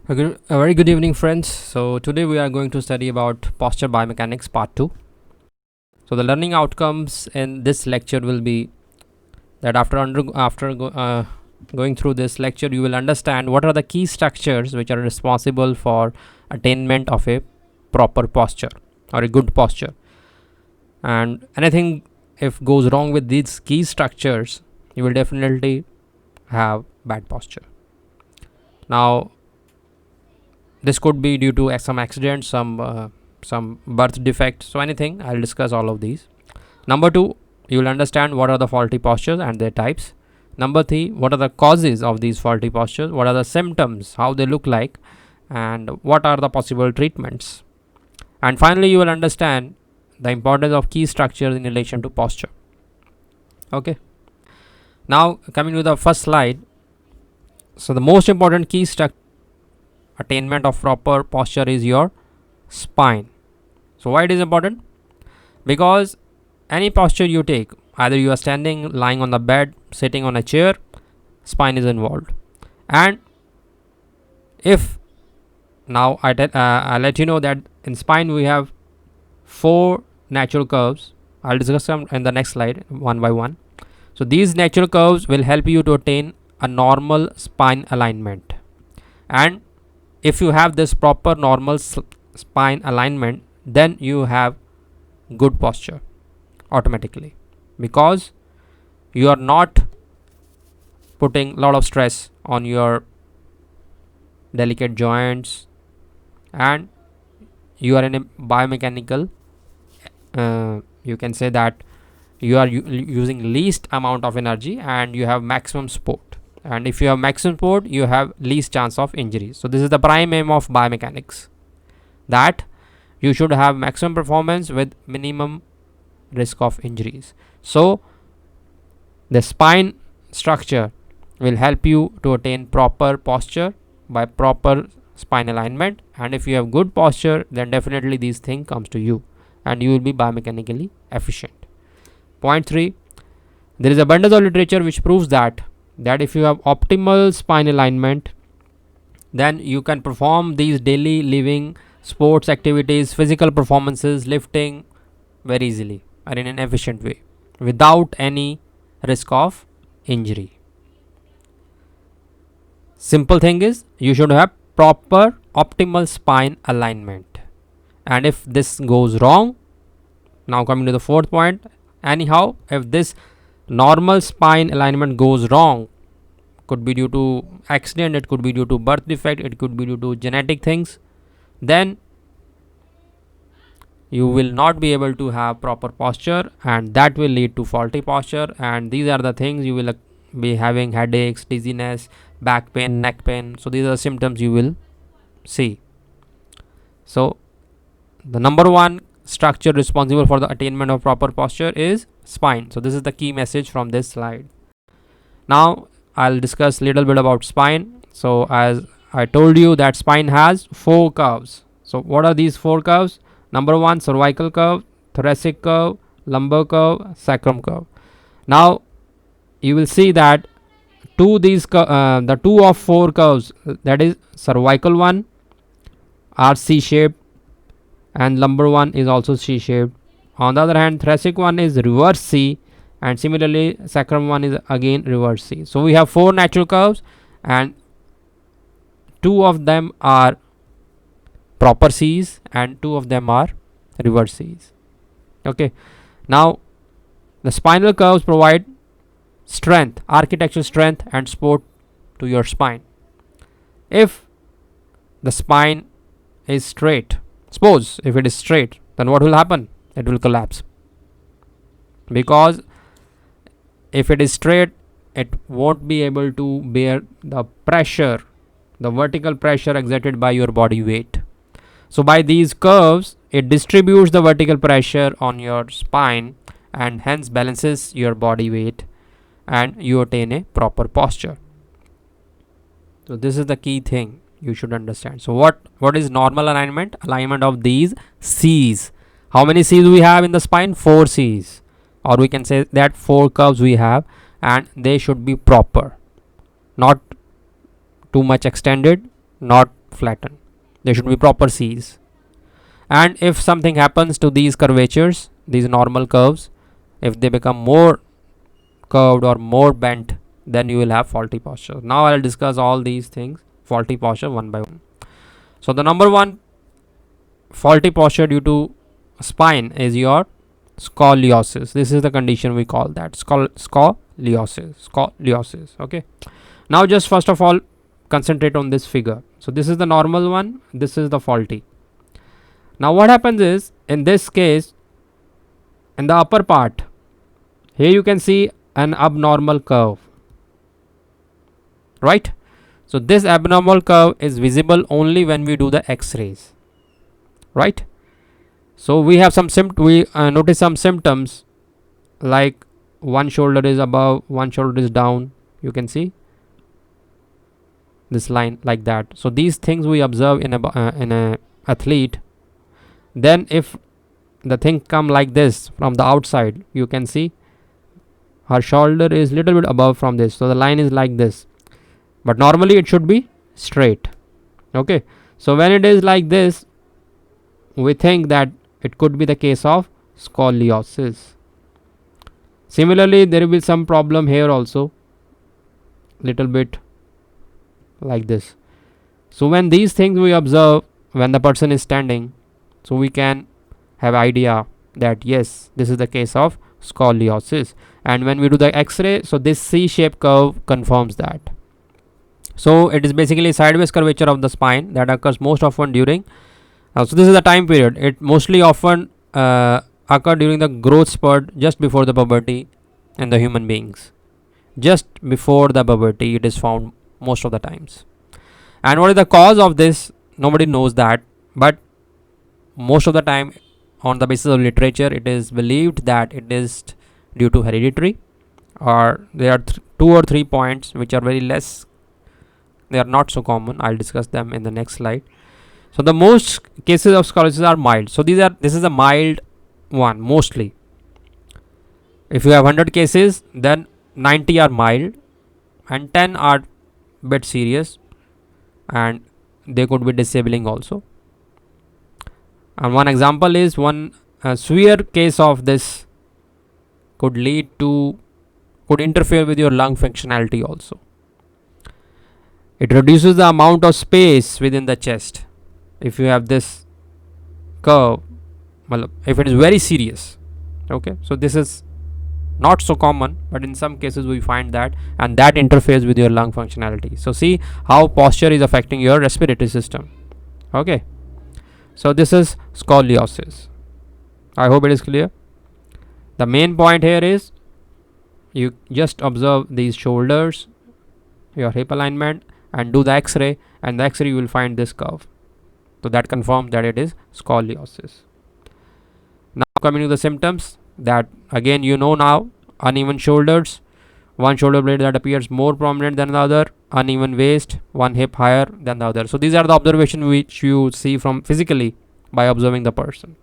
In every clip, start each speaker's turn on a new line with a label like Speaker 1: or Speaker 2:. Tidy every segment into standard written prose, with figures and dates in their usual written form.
Speaker 1: A very good evening, friends. So today we are going to study about posture biomechanics part 2. So the learning outcomes in this lecture will be that going through this lecture, you will understand what are the key structures which are responsible for attainment of a proper posture or a good posture, and anything if goes wrong with these key structures, you will definitely have bad posture. Now this could be due to some accident, some birth defect, so anything. I'll discuss all of these. Number 2, you will understand what are the faulty postures and their types. Number 3, what are the causes of these faulty postures, what are the symptoms, how they look like, and what are the possible treatments. And finally, you will understand the importance of key structures in relation to posture. Okay, now coming to the first slide. So the most important key structure attainment of proper posture is your spine. So why it is important? Because any posture you take, either you are standing, lying on the bed, sitting on a chair, spine is involved. And if now I'll let you know that in spine we have 4 natural curves. I'll discuss them in the next slide one by one. So these natural curves will help you to attain a normal spine alignment, and if you have this proper normal spine alignment, then you have good posture automatically, because you are not putting a lot of stress on your delicate joints, and you are in a biomechanical, you can say that you are using least amount of energy and you have maximum support. And if you have maximum support, you have least chance of injuries. So this is the prime aim of biomechanics, that you should have maximum performance with minimum risk of injuries. So the spine structure will help you to attain proper posture by proper spine alignment, and if you have good posture, then definitely these things comes to you and you will be biomechanically efficient. Point 3, there is abundance of literature which proves that if you have optimal spine alignment, then you can perform these daily living sports activities, physical performances, lifting very easily and in an efficient way without any risk of injury. Simple thing is, you should have proper optimal spine alignment, and if this goes wrong, now coming to the 4th point, anyhow, if this normal spine alignment goes wrong, could be due to accident, it could be due to birth defect, it could be due to genetic things, then you will not be able to have proper posture, and that will lead to faulty posture. And these are the things, you will be having headaches, dizziness, back pain, neck pain. So these are symptoms you will see. So the number 1 structure responsible for the attainment of proper posture is spine. So this is the key message from this slide. Now I'll discuss a little bit about spine. So as I told you that spine has 4 curves. So what are these 4 curves? Number 1, cervical curve, thoracic curve, lumbar curve, sacrum curve. Now you will see that the 2 of 4 curves, that is cervical one, are C-shaped, and lumbar one is also C-shaped. On the other hand, thoracic one is reverse C, and similarly sacrum one is again reverse C. So we have 4 natural curves, and 2 of them are proper C's and 2 of them are reverse C's. Okay, now the spinal curves provide strength, architectural strength and support to your spine. If the spine is straight, suppose if it is straight, then what will happen? It will collapse, because if it is straight, it won't be able to bear the pressure, the vertical pressure exerted by your body weight. So by these curves, it distributes the vertical pressure on your spine and hence balances your body weight, and you attain a proper posture. So this is the key thing you should understand. So what is normal alignment? Alignment of these C's. How many C's we have in the spine? 4 C's, or we can say that 4 curves we have, and they should be proper, not too much extended, not flattened. There should be proper C's. And if something happens to these curvatures, these normal curves, if they become more curved or more bent, then you will have faulty posture. Now I'll discuss all these things, faulty posture, one by one. So the number one faulty posture due to spine is your scoliosis. This is the condition we call that scoliosis. Okay. Now just first of all concentrate on this figure. So this is the normal one, this is the faulty. Now what happens is, in this case, in the upper part, here you can see an abnormal curve, right? So this abnormal curve is visible only when we do the x-rays, right? So we have some notice some symptoms, like one shoulder is above, one shoulder is down. You can see this line like that. So these things we observe in a athlete. Then if the thing come like this from the outside, you can see her shoulder is little bit above from this, so the line is like this, but normally it should be straight. Okay, so when it is like this, we think that it could be the case of scoliosis. Similarly, there will be some problem here also, little bit like this. So when these things we observe when the person is standing, so we can have idea that yes, this is the case of scoliosis. And when we do the x-ray, so this C-shaped curve confirms that. So it is basically sideways curvature of the spine that occurs most often during so this is the time period. It mostly often occur during the growth spurt just before the puberty in the human beings. Just before the puberty it is found most of the times. And what is the cause of this? Nobody knows that, but most of the time on the basis of literature it is believed that it is due to hereditary, or there are 2 or 3 points which are very less, they are not so common. I'll discuss them in the next slide. So the most cases of scoliosis are mild. So this is a mild one mostly. If you have 100 cases, then 90 are mild and 10 are bit serious, and they could be disabling also. And one example is one severe case of this could interfere with your lung functionality also. It reduces the amount of space within the chest. If you have this curve, if it is very serious, okay, so this is not so common, but in some cases we find that, and that interferes with your lung functionality. So see how posture is affecting your respiratory system. Okay, so this is scoliosis. I hope it is clear. The main point here is you just observe these shoulders, your hip alignment, and do the x-ray, and the x-ray you will find this curve. So that confirms that it is scoliosis. Now coming to the symptoms, that again you know now: uneven shoulders, one shoulder blade that appears more prominent than the other, uneven waist, one hip higher than the other. So these are the observations which you see from physically by observing the person.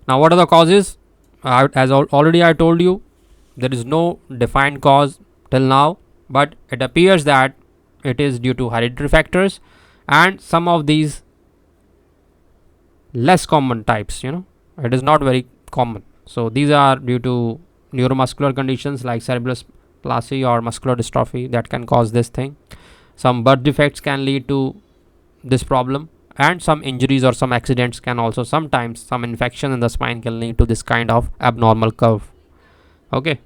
Speaker 1: Now what are the causes? As already I told you, there is no defined cause till now, but it appears that it is due to hereditary factors and some of these less common types, it is not very common. So these are due to neuromuscular conditions like cerebral palsy or muscular dystrophy that can cause this thing. Some birth defects can lead to this problem, and some injuries or some accidents can also, sometimes some infection in the spine can lead to this kind of abnormal curve. Okay,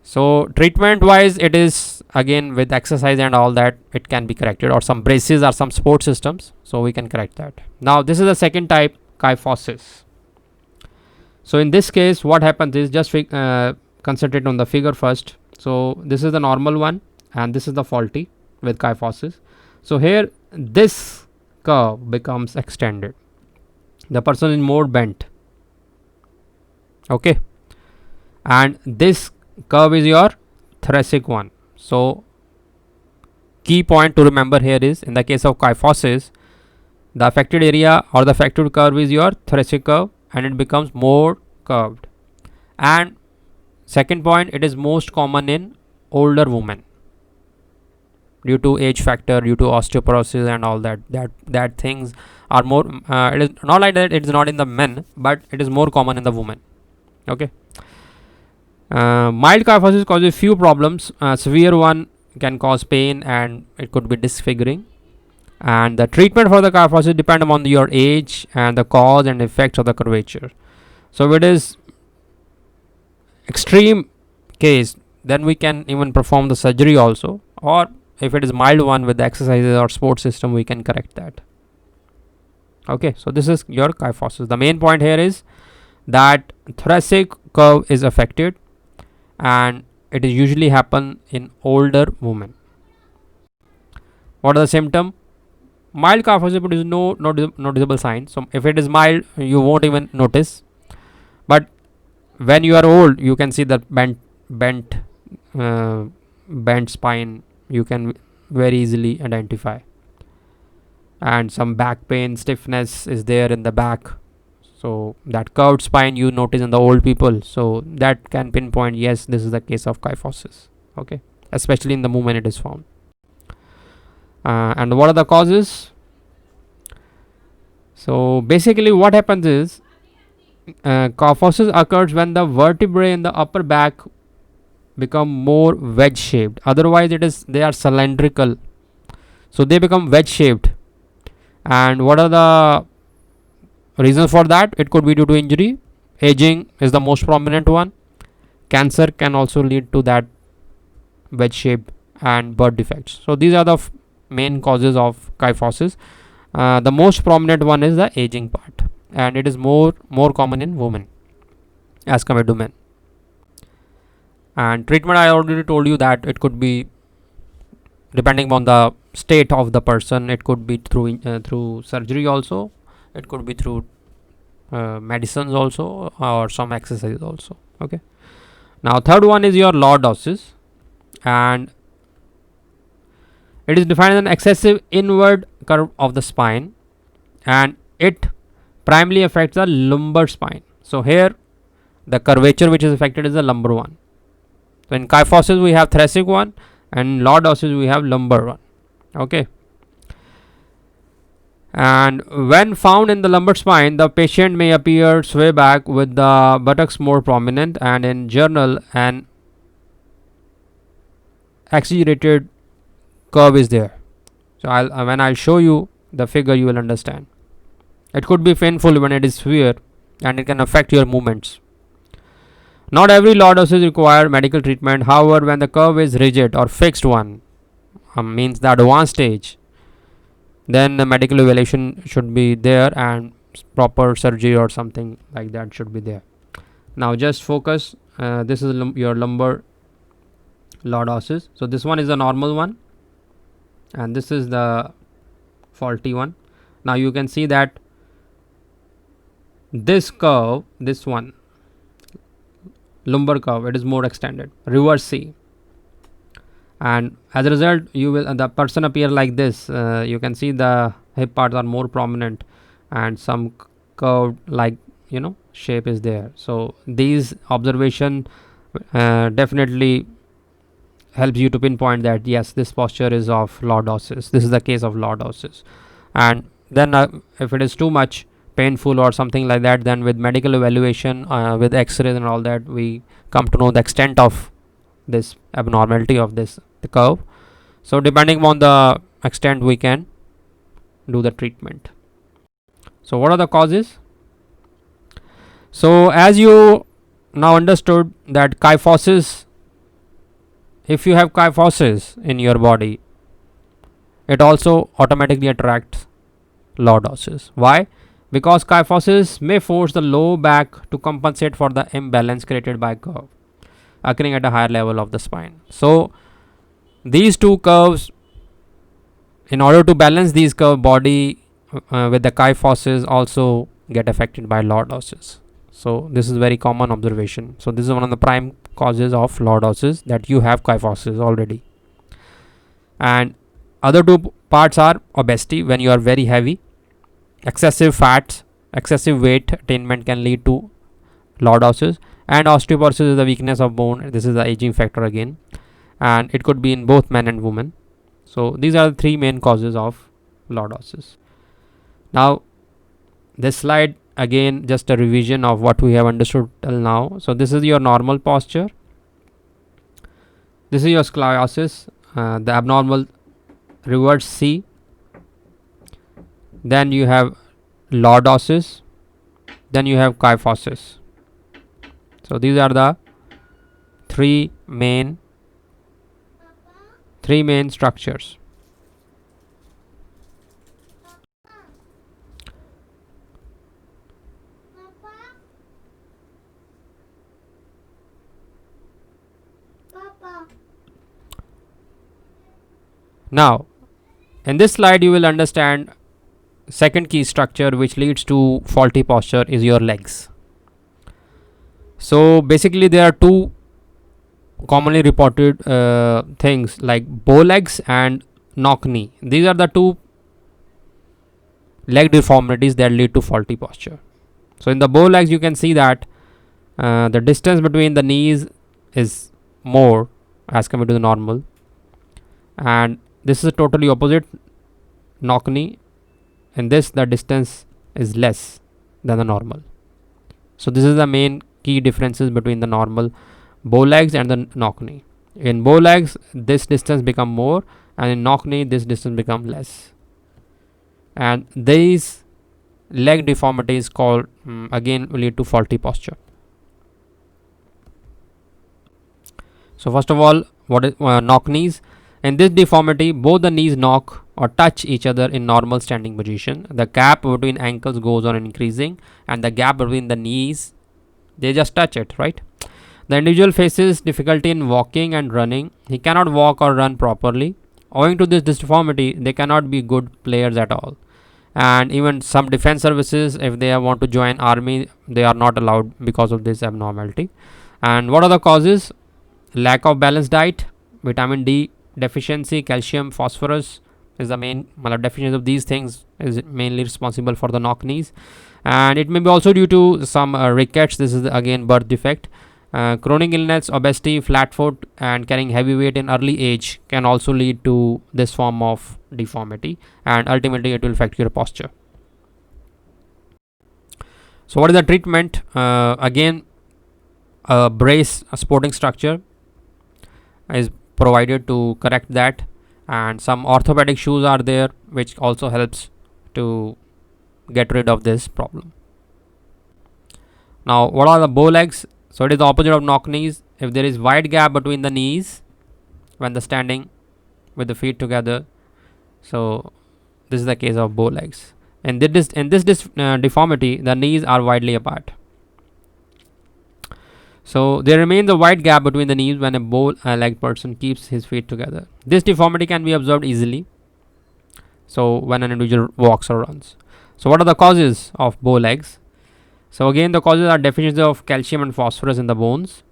Speaker 1: so treatment wise, it is again with exercise and all that it can be corrected, or some braces or some support systems, so we can correct that. Now this is the second type, kyphosis. So in this case what happens is, just concentrate on the figure first. So this is the normal one and this is the faulty with kyphosis. So here this curve becomes extended, the person is more bent, okay, and this curve is your thoracic one. So key point to remember here is, in the case of kyphosis, the affected area or the affected curve is your thoracic curve, and it becomes more curved. And second point, it is most common in older women. due to age factor, due to osteoporosis and all that things are more, it is not like that it is not in the men, but it is more common in the women. Okay. Mild kyphosis causes few problems. Severe one can cause pain and it could be disfiguring. And the treatment for the kyphosis depend upon your age and the cause and effects of the curvature. So if it is extreme case, then we can even perform the surgery also, or if it is mild one, with the exercises or sports system we can correct that. Okay, so this is your kyphosis. The main point here is that thoracic curve is affected, and it is usually happen in older women. What are the symptoms? Mild kyphosis produces no noticeable signs. So if it is mild, you won't even notice. But when you are old, you can see the bent spine. You can very easily identify. And some back pain, stiffness is there in the back. So that curved spine you notice in the old people. So that can pinpoint, yes, this is the case of kyphosis. Okay, especially in the movement it is found. And what are the causes? So basically what happens is, kyphosis occurs when the vertebrae in the upper back become more wedge shaped. Otherwise they are cylindrical, so they become wedge shaped. And what are the reasons for that? It could be due to injury. Aging is the most prominent one. Cancer can also lead to that wedge shape, and birth defects. So these are the main causes of kyphosis. The most prominent one is the aging part, and it is more common in women as compared to men. And treatment, I already told you that it could be depending on the state of the person. It could be through surgery also. It could be through medicines also, or some exercise also. Okay. Now third one is your lordosis, and it is defined as an excessive inward curve of the spine, and it primarily affects the lumbar spine. So here the curvature which is affected is the lumbar one. So in kyphosis we have thoracic one, and lordosis we have lumbar one. Okay. And when found in the lumbar spine, the patient may appear sway back with the buttocks more prominent, and in journal an exaggerated curve is there. So when I'll show you the figure, you will understand. It could be painful when it is severe, and it can affect your movements. Not every lordosis requires medical treatment. However, when the curve is rigid or fixed one, means the advanced stage, then the medical evaluation should be there, and proper surgery or something like that should be there. Now just focus. This is your lumbar lordosis. So this one is the normal one, and this is the faulty one. Now you can see that this curve, this one, lumbar curve, it is more extended, reverse C, and as a result the person appear like this. You can see the hip parts are more prominent, and some curved like shape is there. So these observation definitely helps you to pinpoint that yes, this posture is of lordosis. This is the case of lordosis. And then if it is too much painful or something like that, then with medical evaluation, with x-rays and all that, we come to know the extent of this abnormality of the curve. So depending on the extent, we can do the treatment. So what are the causes? So as you now understood that kyphosis, if you have kyphosis in your body, it also automatically attracts lordosis. Why? Because kyphosis may force the low back to compensate for the imbalance created by curve occurring at a higher level of the spine. So these two curves, in order to balance these curve, body with the kyphosis also get affected by lordosis. So this is very common observation. So this is one of the prime causes of lordosis, that you have kyphosis already. And other two parts are obesity, when you are very heavy. Excessive fats, excessive weight attainment can lead to lordosis, and osteoporosis is the weakness of bone. This is the aging factor again, and it could be in both men and women. So these are the three main causes of lordosis. Now this slide again just a revision of what we have understood till now. So this is your normal posture, this is your scoliosis, the abnormal reverse C, then you have lordosis, then you have kyphosis. So these are the three main structures. Now in this slide you will understand second key structure which leads to faulty posture is your legs. So basically there are two commonly reported things like bow legs and knock knee. These are the two leg deformities that lead to faulty posture. So in the bow legs you can see that the distance between the knees is more as compared to the normal, and this is totally opposite knock knee. In this the distance is less than the normal. So this is the main key differences between the normal bow legs and the knock knee. In bow legs this distance become more, and in knock knee this distance become less, and these leg deformities called again lead to faulty posture. So first of all, what is knock knees? In this deformity both the knees knock or touch each other in normal standing position. The gap between ankles goes on increasing, and the gap between the knees, they just touch it, right? The individual faces difficulty in walking and running. He cannot walk or run properly. Owing to this deformity, they cannot be good players at all. And even some defense services, if they want to join army, they are not allowed because of this abnormality. And what are the causes? Lack of balanced diet, vitamin D deficiency, calcium, phosphorus is the main deficiency of these things is mainly responsible for the knock knees. And it may be also due to some rickets. This is again birth defect. Chronic illness, obesity, flat foot, and carrying heavy weight in early age can also lead to this form of deformity, and ultimately it will affect your posture. So what is the treatment? Again, a brace, a supporting structure is provided to correct that, and some orthopedic shoes are there which also helps to get rid of this problem. Now what are the bow legs? So it is the opposite of knock knees. If there is wide gap between the knees when the standing with the feet together, so this is the case of bow legs. And in this deformity the knees are widely apart. So there remains a wide gap between the knees when a bow-legged person keeps his feet together. This deformity can be observed easily, so when an individual walks or runs. So what are the causes of bow legs? So again the causes are deficiency of calcium and phosphorus in the bones.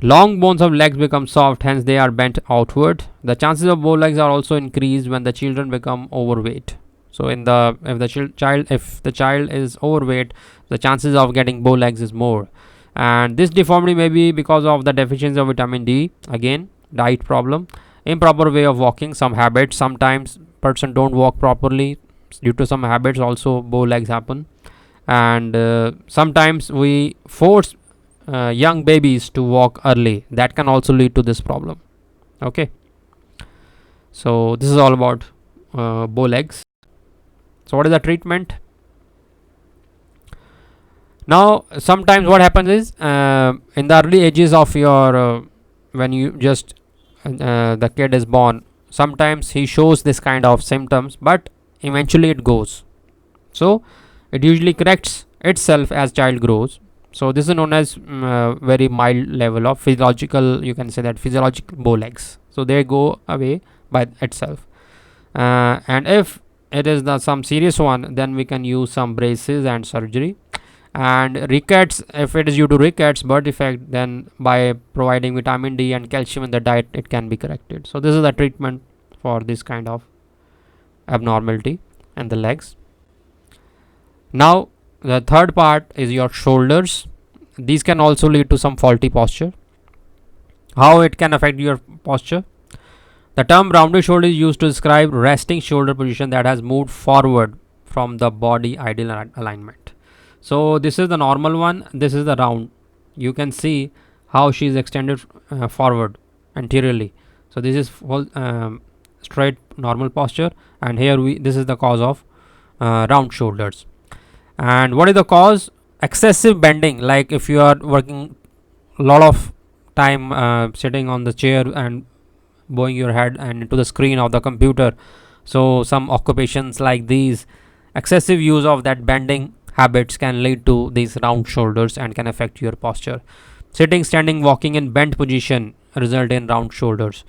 Speaker 1: Long bones of legs become soft, hence they are bent outward. The chances of bow legs are also increased when the children become overweight. So if the child is overweight, the chances of getting bow legs is more. And this deformity may be because of the deficiency of vitamin D, again diet problem, improper way of walking, some habits. Sometimes person don't walk properly due to some habits, also bow legs happen. And sometimes we force young babies to walk early, that can also lead to this problem. Okay, so this is all about bow legs. So what is the treatment? Now sometimes what happens is in the early ages of your when you just the kid is born, sometimes he shows this kind of symptoms, but eventually it goes. So it usually corrects itself as child grows. So this is known as very mild level of physiological, you can say that physiological bow legs. So they go away by itself. And if it is some serious one, then we can use some braces and surgery. And rickets, if it is due to rickets, birth defect, then by providing vitamin D and calcium in the diet, it can be corrected. So this is the treatment for this kind of abnormality in the legs. Now the third part is your shoulders. These can also lead to some faulty posture. How it can affect your posture? The term rounded shoulder is used to describe resting shoulder position that has moved forward from the body ideal alignment. So this is the normal one, this is the round. You can see how she is extended forward anteriorly. So this is full straight normal posture, and here this is the cause of round shoulders. And what is the cause? Excessive bending, like if you are working a lot of time sitting on the chair and bowing your head and into the screen of the computer. So some occupations like these, excessive use of that bending habits can lead to these round shoulders and can affect your posture. Sitting, standing, walking in bent position result in round shoulders.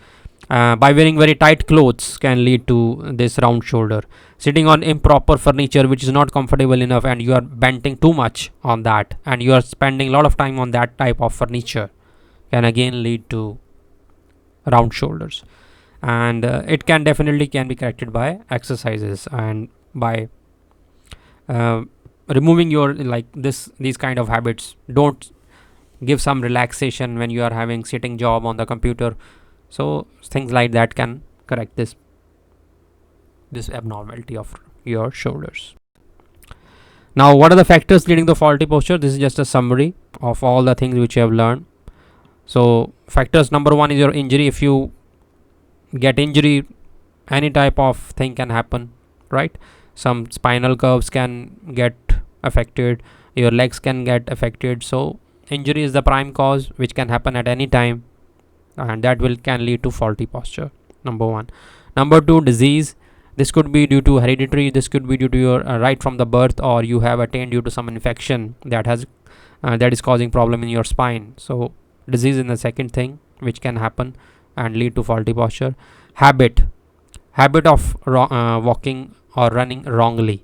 Speaker 1: By wearing very tight clothes can lead to this round shoulder. Sitting on improper furniture which is not comfortable enough and you are bending too much on that and you are spending a lot of time on that type of furniture can again lead to round shoulders. And it can definitely be corrected by exercises and by removing your these kind of habits. Don't give some relaxation when you are having sitting job on the computer. So things like that can correct this abnormality of your shoulders. Now, what are the factors leading to faulty posture? This is just a summary of all the things which you have learned. So factors, number one is your injury. If you get injury, any type of thing can happen, right? Some spinal curves can get affected, your legs can get affected. So injury is the prime cause which can happen at any time, and that can lead to faulty posture. Number one. Number two, disease. This could be due to hereditary, this could be due to your right from the birth, or you have attained due to some infection that is causing problem in your spine. So disease is the second thing which can happen and lead to faulty posture. Habit of walking or running wrongly,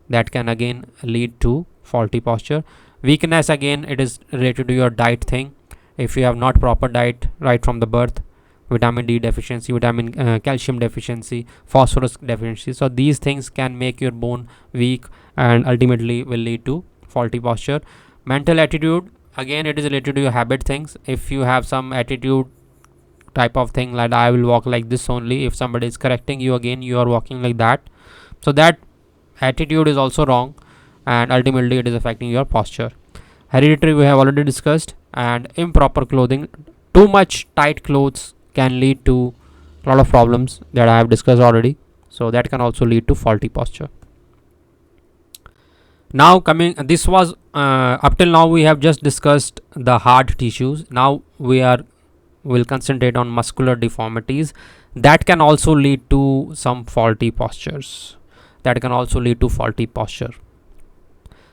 Speaker 1: that can again lead to faulty posture. Weakness, again it is related to your diet thing. If you have not proper diet right from the birth, vitamin D deficiency, calcium deficiency, phosphorus deficiency, so these things can make your bone weak and ultimately will lead to faulty posture. Mental attitude, again it is related to your habit things. If you have some attitude type of thing like I will walk like this only, if somebody is correcting you, again you are walking like that, so that attitude is also wrong and ultimately it is affecting your posture. Hereditary we have already discussed. And improper clothing, too much tight clothes can lead to a lot of problems that I have discussed already, so that can also lead to faulty posture. Now this was up till now we have just discussed the hard tissues. Now will concentrate on muscular deformities that can also lead to some faulty postures,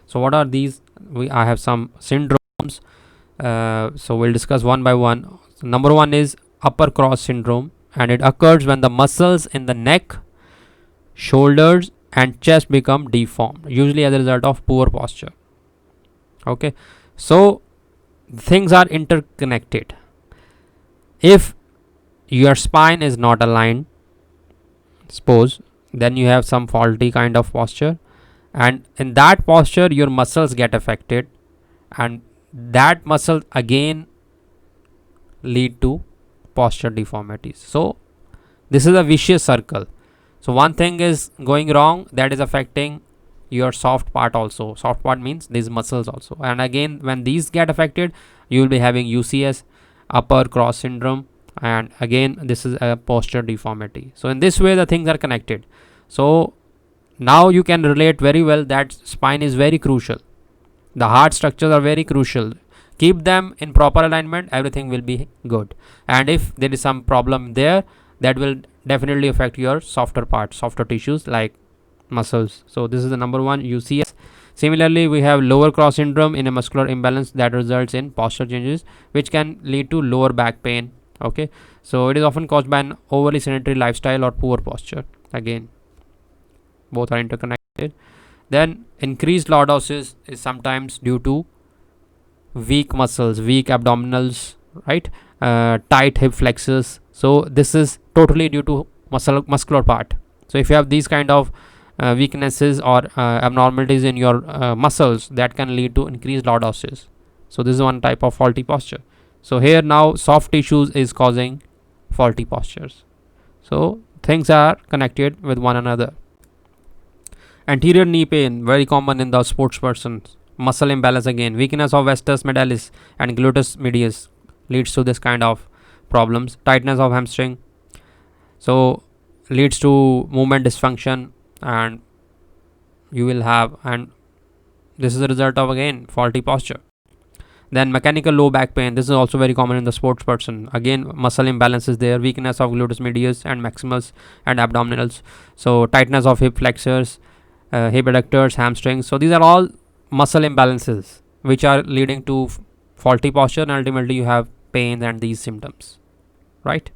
Speaker 1: So what are these? I have some syndromes. So we'll discuss one by one. So number one is upper cross syndrome, and it occurs when the muscles in the neck, shoulders and chest become deformed, usually as a result of poor posture. Okay, so things are interconnected. If your spine is not aligned, suppose, then you have some faulty kind of posture, and in that posture your muscles get affected, and that muscle again lead to posture deformities. So this is a vicious circle. So one thing is going wrong, that is affecting your soft part also. Soft part means these muscles also, and again when these get affected, you will be having UCS, upper cross syndrome, and again this is a posture deformity. So in this way the things are connected. So now you can relate very well that spine is very crucial. The heart structures are very crucial. Keep them in proper alignment, everything will be good. And if there is some problem there, that will definitely affect your softer parts, softer tissues like muscles. So this is the number one, UCS. Similarly, we have lower cross syndrome in a muscular imbalance that results in posture changes, which can lead to lower back pain. Okay, so it is often caused by an overly sedentary lifestyle or poor posture. Again, both are interconnected. Then increased lordosis is sometimes due to weak muscles, weak abdominals, right? Tight hip flexors. So this is totally due to muscular part. So if you have these kind of weaknesses or abnormalities in your muscles, that can lead to increased lordosis. So this is one type of faulty posture. So here now soft tissues is causing faulty postures. So things are connected with one another. Anterior knee pain, very common in the sports persons. Muscle imbalance again. Weakness of vastus medialis and gluteus medius leads to this kind of problems. Tightness of hamstring, so leads to movement dysfunction, and you will have, and this is a result of again faulty posture. Then mechanical low back pain. This is also very common in the sports person. Again, muscle imbalance is there. Weakness of gluteus medius and maximus and abdominals. So tightness of hip flexors, hip adductors, hamstrings. So these are all muscle imbalances which are leading to faulty posture, and ultimately you have pain and these symptoms, right?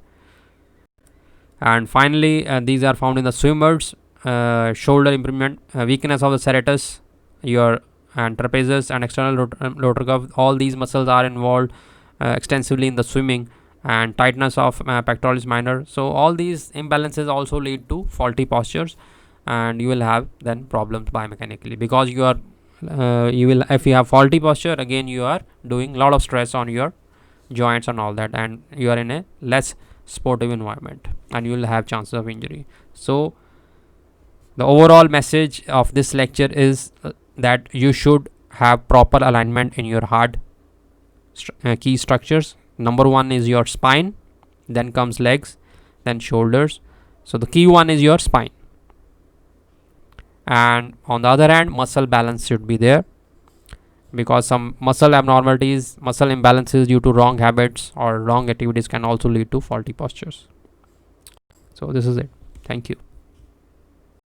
Speaker 1: And finally, these are found in the swimmers. Shoulder improvement, weakness of the serratus, your and trapezius and external rotor cuff. All these muscles are involved extensively in the swimming, and tightness of pectoralis minor. So all these imbalances also lead to faulty postures, and you will have then problems biomechanically, because you are you will, if you have faulty posture, again you are doing a lot of stress on your joints and all that, and you are in a less sportive environment, and you will have chances of injury. So the overall message of this lecture is that you should have proper alignment in your hard key structures. Number one is your spine, then comes legs, then shoulders. So the key one is your spine, and on the other hand, muscle balance should be there, because some muscle abnormalities, muscle imbalances due to wrong habits or wrong activities can also lead to faulty postures. So this is it. Thank you.